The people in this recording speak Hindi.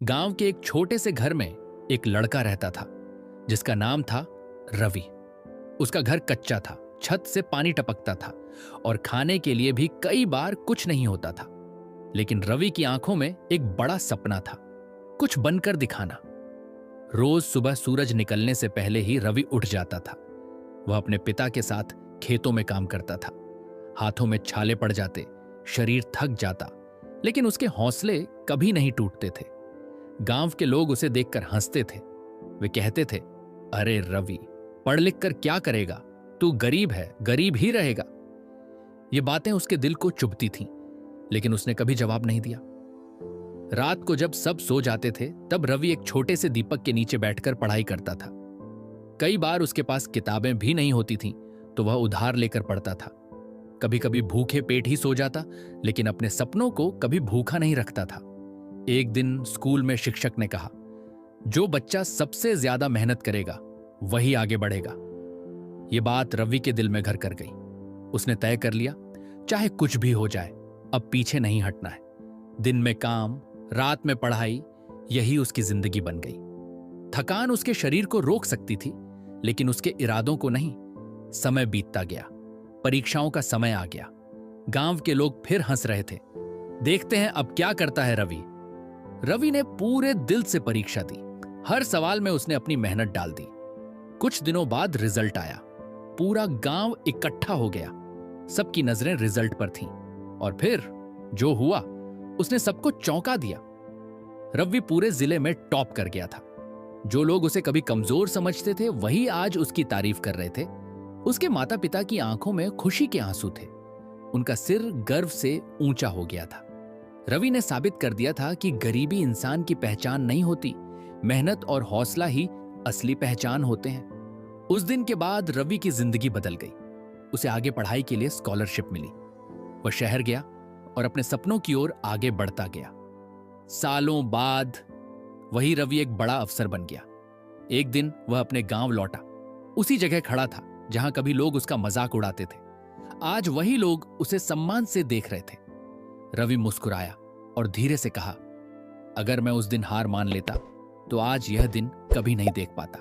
गांव के एक छोटे से घर में एक लड़का रहता था जिसका नाम था रवि। उसका घर कच्चा था, छत से पानी टपकता था और खाने के लिए भी कई बार कुछ नहीं होता था। लेकिन रवि की आंखों में एक बड़ा सपना था, कुछ बनकर दिखाना। रोज सुबह सूरज निकलने से पहले ही रवि उठ जाता था। वह अपने पिता के साथ खेतों में काम करता था। हाथों में छाले पड़ जाते, शरीर थक जाता, लेकिन उसके हौसले कभी नहीं टूटते थे। गांव के लोग उसे देखकर हंसते थे। वे कहते थे, अरे रवि, पढ़ लिख कर क्या करेगा, तू गरीब है, गरीब ही रहेगा। ये बातें उसके दिल को चुभती थीं, लेकिन उसने कभी जवाब नहीं दिया। रात को जब सब सो जाते थे तब रवि एक छोटे से दीपक के नीचे बैठकर पढ़ाई करता था। कई बार उसके पास किताबें भी नहीं होती थीं तो वह उधार लेकर पढ़ता था। कभी कभी भूखे पेट ही सो जाता, लेकिन अपने सपनों को कभी भूखा नहीं रखता था। एक दिन स्कूल में शिक्षक ने कहा, जो बच्चा सबसे ज्यादा मेहनत करेगा वही आगे बढ़ेगा। यह बात रवि के दिल में घर कर गई। उसने तय कर लिया, चाहे कुछ भी हो जाए, अब पीछे नहीं हटना है। दिन में काम, रात में पढ़ाई, यही उसकी जिंदगी बन गई। थकान उसके शरीर को रोक सकती थी, लेकिन उसके इरादों को नहीं। समय बीतता गया, परीक्षाओं का समय आ गया। गांव के लोग फिर हंस रहे थे। देखते हैं अब क्या करता है रवि। रवि ने पूरे दिल से परीक्षा दी। हर सवाल में उसने अपनी मेहनत डाल दी। कुछ दिनों बाद रिजल्ट आया। पूरा गांव इकट्ठा हो गया। सबकी नजरें रिजल्ट पर थीं। और फिर जो हुआ, उसने सबको चौंका दिया। रवि पूरे जिले में टॉप कर गया था। जो लोग उसे कभी कमजोर समझते थे वही आज उसकी तारीफ कर रहे थे। उसके माता पिता की आंखों में खुशी के आंसू थे। उनका सिर गर्व से ऊंचा हो गया था। रवि ने साबित कर दिया था कि गरीबी इंसान की पहचान नहीं होती, मेहनत और हौसला ही असली पहचान होते हैं। उस दिन के बाद रवि की जिंदगी बदल गई। उसे आगे पढ़ाई के लिए स्कॉलरशिप मिली। वह शहर गया और अपने सपनों की ओर आगे बढ़ता गया। सालों बाद वही रवि एक बड़ा अफसर बन गया। एक दिन वह अपने गांव लौटा। उसी जगह खड़ा था जहां कभी लोग उसका मजाक उड़ाते थे। आज वही लोग उसे सम्मान से देख रहे थे। रवि मुस्कुराया और धीरे से कहा, अगर मैं उस दिन हार मान लेता तो आज यह दिन कभी नहीं देख पाता।